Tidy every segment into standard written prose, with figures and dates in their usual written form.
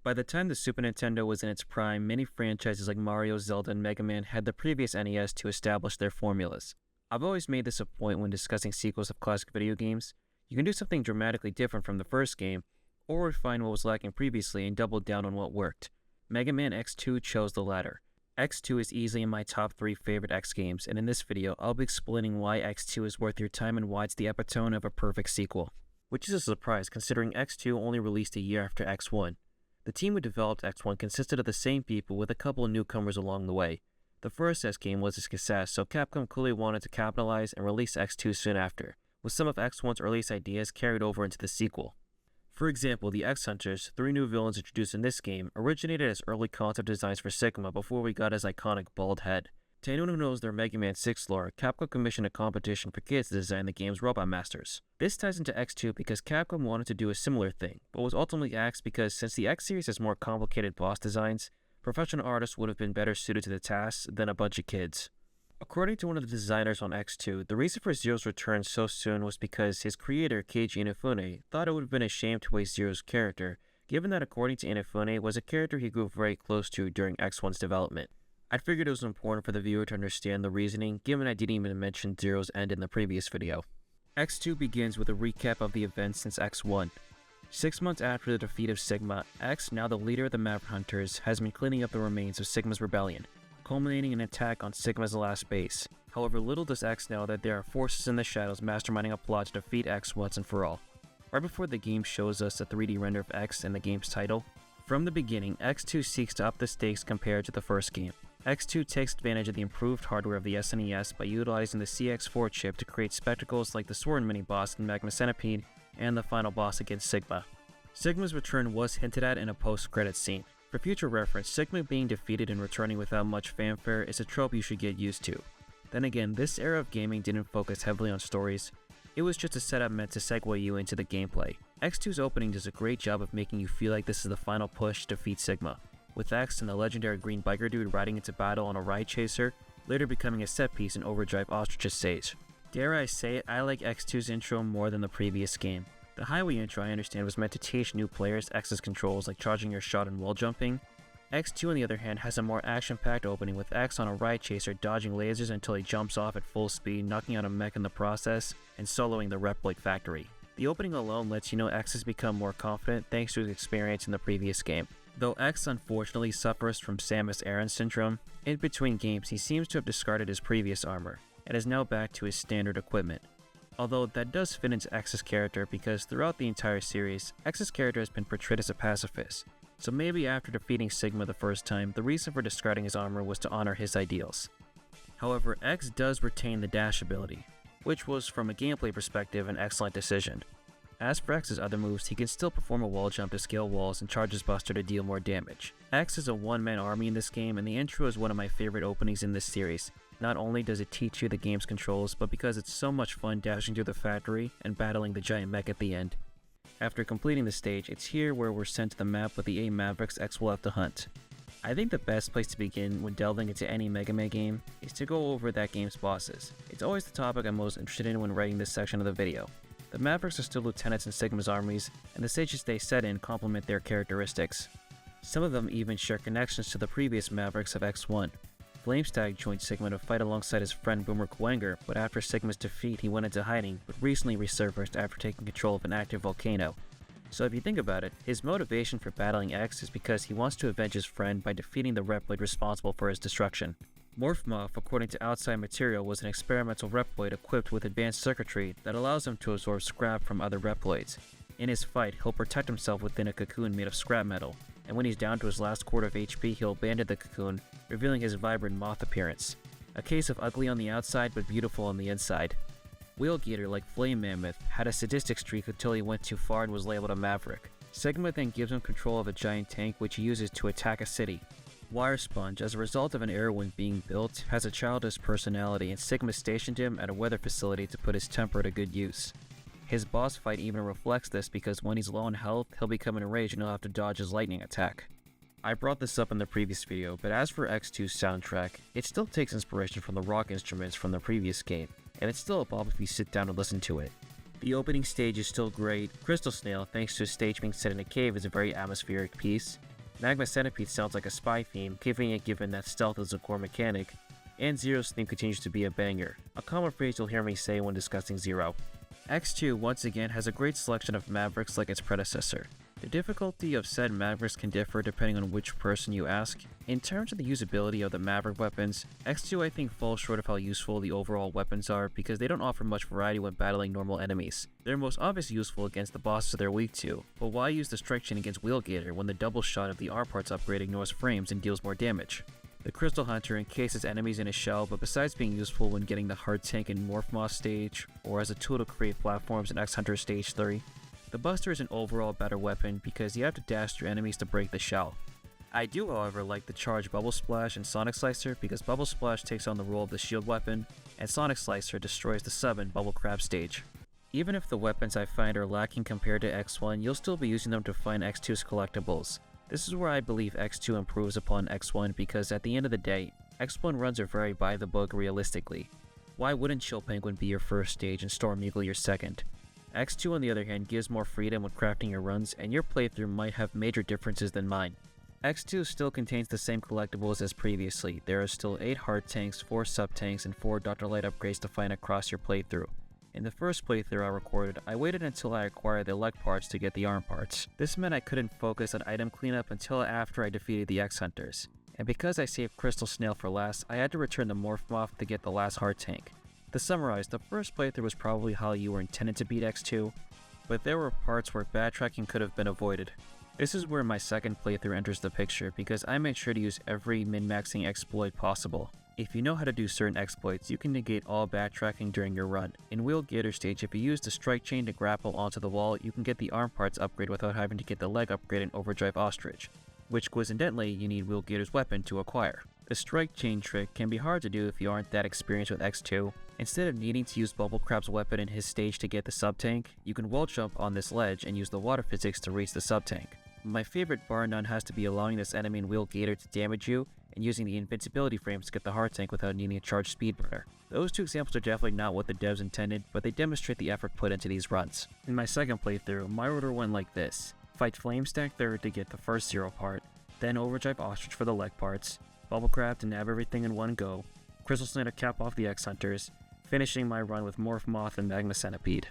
By the time the Super Nintendo was in its prime, many franchises like Mario, Zelda, and Mega Man had the previous NES to establish their formulas. I've always made this a point when discussing sequels of classic video games. You can do something dramatically different from the first game, or refine what was lacking previously and double down on what worked. Mega Man X2 chose the latter. X2 is easily in my top 3 favorite X games, and in this video, I'll be explaining why X2 is worth your time and why it's the epitome of a perfect sequel. Which is a surprise considering X2 only released a year after X1. The team who developed X1 consisted of the same people with a couple of newcomers along the way. The first X game was a success, so Capcom clearly wanted to capitalize and release X2 soon after, with some of X1's earliest ideas carried over into the sequel. For example, the X-Hunters, 3 new villains introduced in this game, originated as early concept designs for Sigma before we got his iconic bald head. To anyone who knows their Mega Man 6 lore, Capcom commissioned a competition for kids to design the game's Robot Masters. This ties into X2 because Capcom wanted to do a similar thing, but was ultimately axed because since the X series has more complicated boss designs, professional artists would have been better suited to the task than a bunch of kids. According to one of the designers on X2, the reason for Zero's return so soon was because his creator, Keiji Inafune, thought it would have been a shame to waste Zero's character, given that according to Inafune was a character he grew very close to during X1's development. I figured it was important for the viewer to understand the reasoning, given I didn't even mention Zero's end in the previous video. X2 begins with a recap of the events since X1. 6 months after the defeat of Sigma, X, now the leader of the Maverick Hunters, has been cleaning up the remains of Sigma's rebellion, culminating in an attack on Sigma's last base. However, little does X know that there are forces in the shadows masterminding a plot to defeat X once and for all. Right before the game shows us a 3D render of X and the game's title, from the beginning, X2 seeks to up the stakes compared to the first game. X2 takes advantage of the improved hardware of the SNES by utilizing the CX4 chip to create spectacles like the Sword mini-boss in Magma Centipede and the final boss against Sigma. Sigma's return was hinted at in a post-credits scene. For future reference, Sigma being defeated and returning without much fanfare is a trope you should get used to. Then again, this era of gaming didn't focus heavily on stories. It was just a setup meant to segue you into the gameplay. X2's opening does a great job of making you feel like this is the final push to defeat Sigma, with X and the legendary green biker dude riding into battle on a ride chaser, later becoming a set piece in Overdrive Ostrich's stage. Dare I say it, I like X2's intro more than the previous game. The highway intro I understand was meant to teach new players X's controls like charging your shot and wall jumping. X2 on the other hand has a more action-packed opening with X on a ride chaser dodging lasers until he jumps off at full speed, knocking out a mech in the process, and soloing the Reploid factory. The opening alone lets you know X has become more confident thanks to his experience in the previous game. Though X unfortunately suffers from Samus Aran syndrome, in between games he seems to have discarded his previous armor, and is now back to his standard equipment. Although that does fit into X's character because throughout the entire series, X's character has been portrayed as a pacifist, so maybe after defeating Sigma the first time, the reason for discarding his armor was to honor his ideals. However, X does retain the dash ability, which was from a gameplay perspective an excellent decision. As for X's other moves, he can still perform a wall jump to scale walls and charge his buster to deal more damage. X is a one-man army in this game, and the intro is one of my favorite openings in this series. Not only does it teach you the game's controls, but because it's so much fun dashing through the factory and battling the giant mech at the end. After completing the stage, it's here where we're sent to the map with the 8 Mavericks X will have to hunt. I think the best place to begin when delving into any Mega Man game is to go over that game's bosses. It's always the topic I'm most interested in when writing this section of the video. The Mavericks are still lieutenants in Sigma's armies, and the stages they set in complement their characteristics. Some of them even share connections to the previous Mavericks of X1. Flamestag joined Sigma to fight alongside his friend Boomer Kuwanger, but after Sigma's defeat he went into hiding, but recently resurfaced after taking control of an active volcano. So if you think about it, his motivation for battling X is because he wants to avenge his friend by defeating the Reploid responsible for his destruction. Morphmoth, according to outside material, was an experimental Reploid equipped with advanced circuitry that allows him to absorb scrap from other Reploids. In his fight, he'll protect himself within a cocoon made of scrap metal, and when he's down to his last quarter of HP, he'll abandon the cocoon, revealing his vibrant moth appearance. A case of ugly on the outside but beautiful on the inside. Wheelgator, like Flame Mammoth, had a sadistic streak until he went too far and was labeled a Maverick. Sigma then gives him control of a giant tank which he uses to attack a city. Wire Sponge, as a result of an airwind being built, has a childish personality, and Sigma stationed him at a weather facility to put his temper to good use. His boss fight even reflects this because when he's low on health, he'll become enraged and he'll have to dodge his lightning attack. I brought this up in the previous video, but as for X2's soundtrack, it still takes inspiration from the rock instruments from the previous game, and it's still a bop if you sit down and listen to it. The opening stage is still great. Crystal Snail, thanks to his stage being set in a cave, is a very atmospheric piece. Magma Centipede sounds like a spy theme, giving it given that stealth is a core mechanic, and Zero's theme continues to be a banger, a common phrase you'll hear me say when discussing Zero. X2 once again has a great selection of Mavericks like its predecessor. The difficulty of said Mavericks can differ depending on which person you ask. In terms of the usability of the Maverick weapons, X2 I think falls short of how useful the overall weapons are because they don't offer much variety when battling normal enemies. They're most obviously useful against the bosses they're weak to, but why use the strike chain against Wheelgator when the double shot of the R parts upgrade ignores frames and deals more damage? The Crystal Hunter encases enemies in a shell, but besides being useful when getting the hard tank in Morph Moth stage, or as a tool to create platforms in X Hunter stage 3, the Buster is an overall better weapon because you have to dash through enemies to break the shell. I do however like the charged Bubble Splash and Sonic Slicer because Bubble Splash takes on the role of the shield weapon, and Sonic Slicer destroys the sub in Bubble Crab stage. Even if the weapons I find are lacking compared to X1, you'll still be using them to find X2's collectibles. This is where I believe X2 improves upon X1 because at the end of the day, X1 runs are very by the book realistically. Why wouldn't Chill Penguin be your first stage and Storm Eagle your second? X2 on the other hand gives more freedom when crafting your runs, and your playthrough might have major differences than mine. X2 still contains the same collectibles as previously. There are still 8 hard tanks, 4 sub tanks, and 4 Dr. Light upgrades to find across your playthrough. In the first playthrough I recorded, I waited until I acquired the leg parts to get the arm parts. This meant I couldn't focus on item cleanup until after I defeated the X Hunters. And because I saved Crystal Snail for last, I had to return the Morph Moth to get the last hard tank. To summarize, the first playthrough was probably how you were intended to beat X2, but there were parts where backtracking could have been avoided. This is where my second playthrough enters the picture because I made sure to use every min-maxing exploit possible. If you know how to do certain exploits, you can negate all backtracking during your run. In Wheelgator stage, if you use the strike chain to grapple onto the wall, you can get the arm parts upgrade without having to get the leg upgrade in Overdrive Ostrich, which coincidentally you need Wheelgator's weapon to acquire. The strike chain trick can be hard to do if you aren't that experienced with X2. Instead of needing to use Bubble Crab's weapon in his stage to get the sub-tank, you can wall jump on this ledge and use the water physics to reach the sub-tank. My favorite bar none has to be allowing this enemy in Wheelgator to damage you and using the invincibility frames to get the hard tank without needing a charged speedburner. Those two examples are definitely not what the devs intended, but they demonstrate the effort put into these runs. In my second playthrough, my order went like this: fight Flamestack third to get the first Zero part, then Overdrive Ostrich for the leg parts, Bubble Crab to nab everything in one go, Crystal Snail to cap off the X Hunters, finishing my run with Morph Moth and Magma Centipede.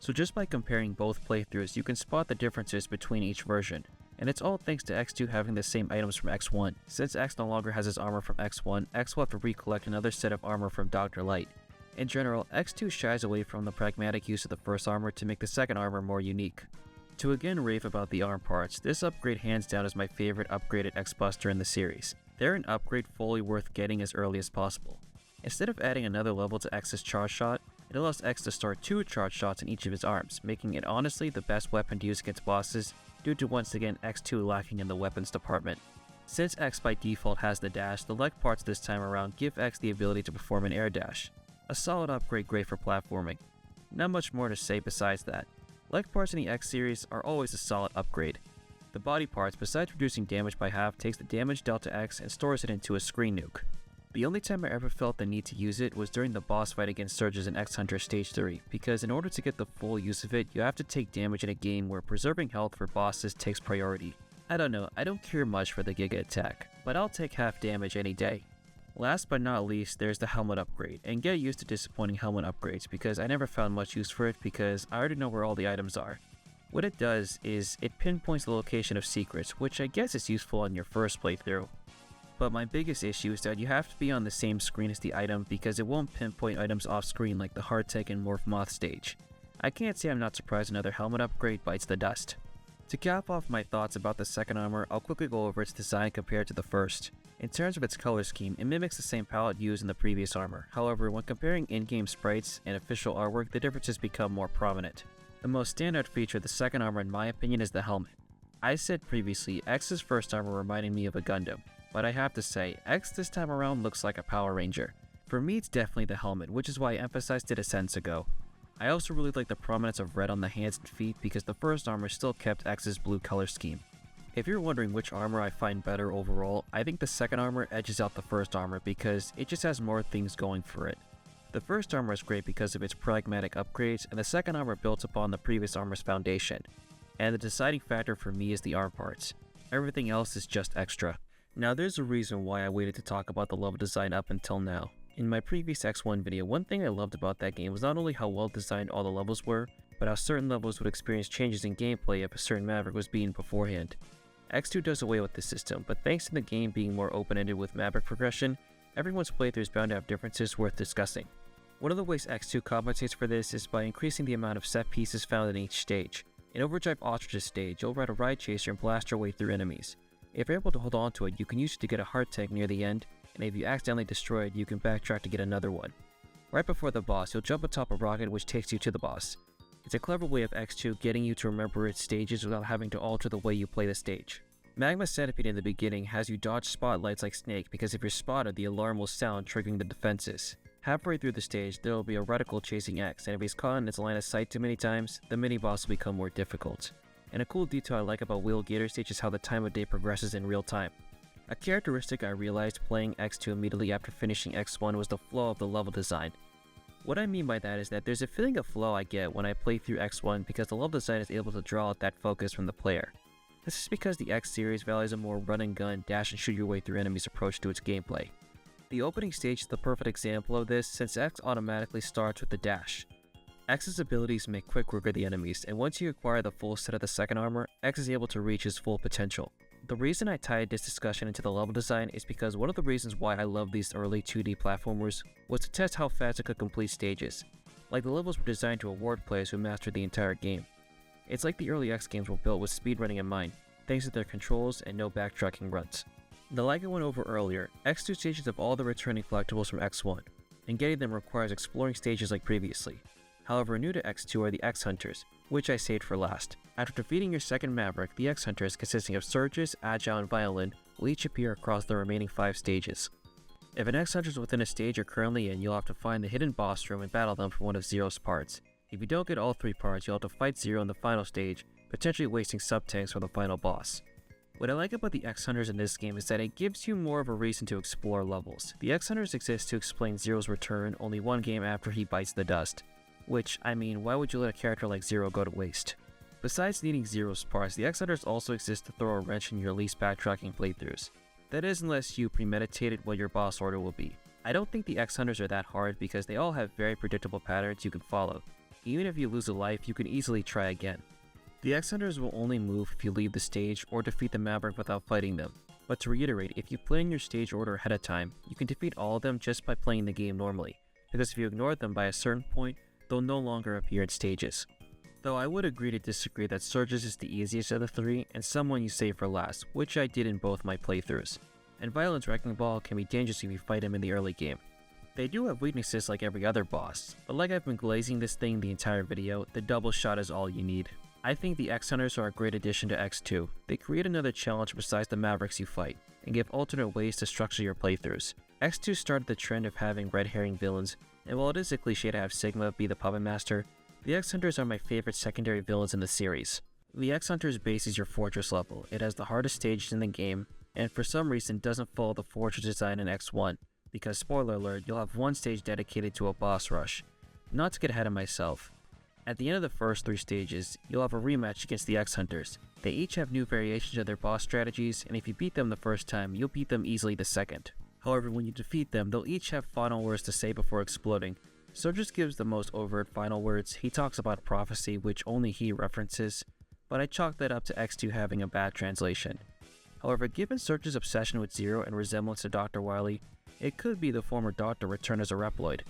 So just by comparing both playthroughs, you can spot the differences between each version, and it's all thanks to X2 having the same items from X1. Since X no longer has his armor from X1, X will have to recollect another set of armor from Dr. Light. In general, X2 shies away from the pragmatic use of the first armor to make the second armor more unique. To again rave about the arm parts, this upgrade hands down is my favorite upgraded X-Buster in the series. They're an upgrade fully worth getting as early as possible. Instead of adding another level to X's charge shot, it allows X to start 2 charge shots in each of his arms, making it honestly the best weapon to use against bosses due to once again X2 lacking in the weapons department. Since X by default has the dash, the leg parts this time around give X the ability to perform an air dash. A solid upgrade great for platforming. Not much more to say besides that. Leg parts in the X series are always a solid upgrade. The body parts, besides reducing damage by half, takes the damage dealt to X and stores it into a screen nuke. The only time I ever felt the need to use it was during the boss fight against Surges in X Hunter Stage 3, because in order to get the full use of it, you have to take damage in a game where preserving health for bosses takes priority. I don't know, I don't care much for the Giga attack, but I'll take half damage any day. Last but not least, there's the helmet upgrade, and get used to disappointing helmet upgrades because I never found much use for it because I already know where all the items are. What it does is it pinpoints the location of secrets, which I guess is useful on your first playthrough. But my biggest issue is that you have to be on the same screen as the item because it won't pinpoint items off screen like the hard tank and Morph Moth stage. I can't say I'm not surprised another helmet upgrade bites the dust. To cap off my thoughts about the second armor, I'll quickly go over its design compared to the first. In terms of its color scheme, it mimics the same palette used in the previous armor. However, when comparing in-game sprites and official artwork, the differences become more prominent. The most standout feature of the second armor in my opinion is the helmet. I said previously, X's first armor reminded me of a Gundam, but I have to say, X this time around looks like a Power Ranger. For me it's definitely the helmet, which is why I emphasized it a sentence ago. I also really like the prominence of red on the hands and feet because the first armor still kept X's blue color scheme. If you're wondering which armor I find better overall, I think the second armor edges out the first armor because it just has more things going for it. The first armor is great because of its pragmatic upgrades, and the second armor builds upon the previous armor's foundation. And the deciding factor for me is the arm parts. Everything else is just extra. Now there's a reason why I waited to talk about the level design up until now. In my previous X1 video, one thing I loved about that game was not only how well designed all the levels were, but how certain levels would experience changes in gameplay if a certain Maverick was beaten beforehand. X2 does away with this system, but thanks to the game being more open-ended with Maverick progression, everyone's playthrough is bound to have differences worth discussing. One of the ways X2 compensates for this is by increasing the amount of set pieces found in each stage. In Overdrive Ostrich's stage, you'll ride a ride chaser and blast your way through enemies. If you're able to hold on to it, you can use it to get a heart tank near the end, and if you accidentally destroy it, you can backtrack to get another one. Right before the boss, you'll jump atop a rocket which takes you to the boss. It's a clever way of X2 getting you to remember its stages without having to alter the way you play the stage. Magma Centipede in the beginning has you dodge spotlights like Snake because if you're spotted, the alarm will sound, triggering the defenses. Halfway through the stage, there will be a reticle chasing X, and if he's caught in its line of sight too many times, the mini-boss will become more difficult. And a cool detail I like about Wheel Gator Stage is how the time of day progresses in real time. A characteristic I realized playing X2 immediately after finishing X1 was the flow of the level design. What I mean by that is that there's a feeling of flow I get when I play through X1 because the level design is able to draw out that focus from the player. This is because the X series values a more run and gun, dash and shoot your way through enemies approach to its gameplay. The opening stage is the perfect example of this since X automatically starts with the dash. X's abilities make quick work of the enemies, and once you acquire the full set of the second armor, X is able to reach his full potential. The reason I tied this discussion into the level design is because one of the reasons why I love these early 2D platformers was to test how fast it could complete stages. Like the levels were designed to reward players who mastered the entire game. It's like the early X games were built with speedrunning in mind, thanks to their controls and no backtracking runs. Now like I went over earlier, X2 stages have all the returning collectibles from X1, and getting them requires exploring stages like previously. However, new to X2 are the X-Hunters, which I saved for last. After defeating your second Maverick, the X-Hunters, consisting of Surges, Agile, and Violin, will each appear across the remaining 5 stages. If an X-Hunter is within a stage you're currently in, you'll have to find the hidden boss room and battle them for one of Zero's parts. If you don't get all 3 parts, you'll have to fight Zero in the final stage, potentially wasting sub-tanks for the final boss. What I like about the X-Hunters in this game is that it gives you more of a reason to explore levels. The X-Hunters exist to explain Zero's return only one game after he bites the dust. Which, I mean, why would you let a character like Zero go to waste? Besides needing Zero's parts, the X-Hunters also exist to throw a wrench in your least backtracking playthroughs. That is unless you premeditated what your boss order will be. I don't think the X-Hunters are that hard because they all have very predictable patterns you can follow. Even if you lose a life, you can easily try again. The X-Hunters will only move if you leave the stage or defeat the Maverick without fighting them. But to reiterate, if you plan your stage order ahead of time, you can defeat all of them just by playing the game normally, because if you ignore them by a certain point, they'll no longer appear in stages. Though I would agree to disagree that Surges is the easiest of the 3 and someone you save for last, which I did in both my playthroughs. And Violin's Wrecking Ball can be dangerous if you fight him in the early game. They do have weaknesses like every other boss, but like I've been glazing this thing the entire video, the double shot is all you need. I think the X-Hunters are a great addition to X2. They create another challenge besides the Mavericks you fight, and give alternate ways to structure your playthroughs. X2 started the trend of having red herring villains, and while it is a cliche to have Sigma be the puppet master, the X-Hunters are my favorite secondary villains in the series. The X-Hunters base is your fortress level. It has the hardest stages in the game, and for some reason doesn't follow the fortress design in X1, because spoiler alert, you'll have one stage dedicated to a boss rush. Not to get ahead of myself, at the end of the first 3 stages, you'll have a rematch against the X-Hunters. They each have new variations of their boss strategies, and if you beat them the first time, you'll beat them easily the second. However, when you defeat them, they'll each have final words to say before exploding. Surges gives the most overt final words. He talks about prophecy, which only he references, but I chalked that up to X2 having a bad translation. However, given Surge's obsession with Zero and resemblance to Dr. Wily, it could be the former Doctor returned as a Reploid.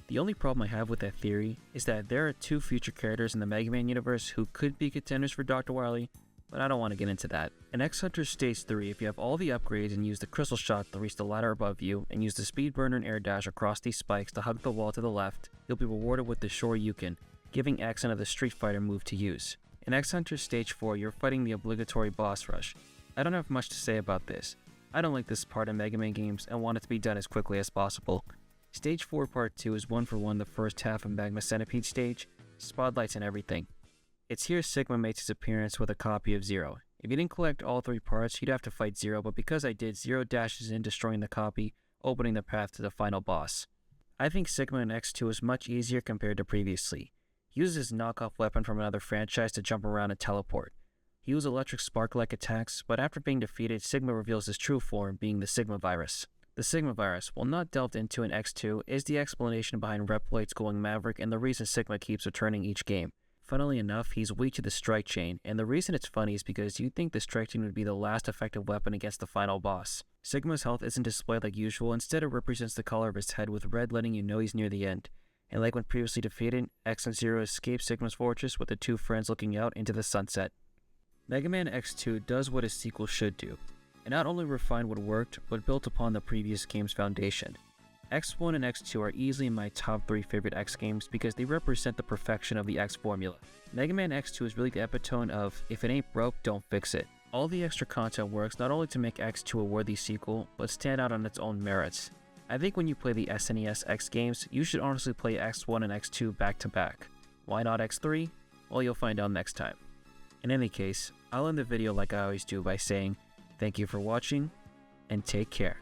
The only problem I have with that theory is that there are 2 future characters in the Mega Man universe who could be contenders for Dr. Wily, but I don't want to get into that. In X-Hunter Stage 3, if you have all the upgrades and use the Crystal Shot to reach the ladder above you, and use the Speed Burner and Air Dash across these spikes to hug the wall to the left, you'll be rewarded with the Shoryuken, giving X another Street Fighter move to use. In X-Hunter Stage 4, you're fighting the obligatory boss rush. I don't have much to say about this. I don't like this part in Mega Man games and want it to be done as quickly as possible. Stage 4 Part 2 is 1-for-1 the first half of Magma Centipede stage, spotlights and everything. It's here Sigma makes his appearance with a copy of Zero. If you didn't collect all 3 parts, you'd have to fight Zero, but because I did, Zero dashes in destroying the copy, opening the path to the final boss. I think Sigma in X2 is much easier compared to previously. He uses his knockoff weapon from another franchise to jump around and teleport. He used electric spark-like attacks, but after being defeated, Sigma reveals his true form, being the Sigma virus. The Sigma virus, while not delved into in X2, is the explanation behind Reploid's going Maverick and the reason Sigma keeps returning each game. Funnily enough, he's weak to the strike chain, and the reason it's funny is because you'd think the strike chain would be the last effective weapon against the final boss. Sigma's health isn't displayed like usual, instead it represents the color of his head with red letting you know he's near the end. And like when previously defeated, X and Zero escape Sigma's fortress with the two friends looking out into the sunset. Mega Man X2 does what his sequel should do, and not only refined what worked, but built upon the previous game's foundation. X1 and X2 are easily my top 3 favorite X games because they represent the perfection of the X formula. Mega Man X2 is really the epitome of, if it ain't broke, don't fix it. All the extra content works not only to make X2 a worthy sequel, but stand out on its own merits. I think when you play the SNES X games, you should honestly play X1 and X2 back to back. Why not X3? Well, you'll find out next time. In any case, I'll end the video like I always do by saying, thank you for watching, and take care.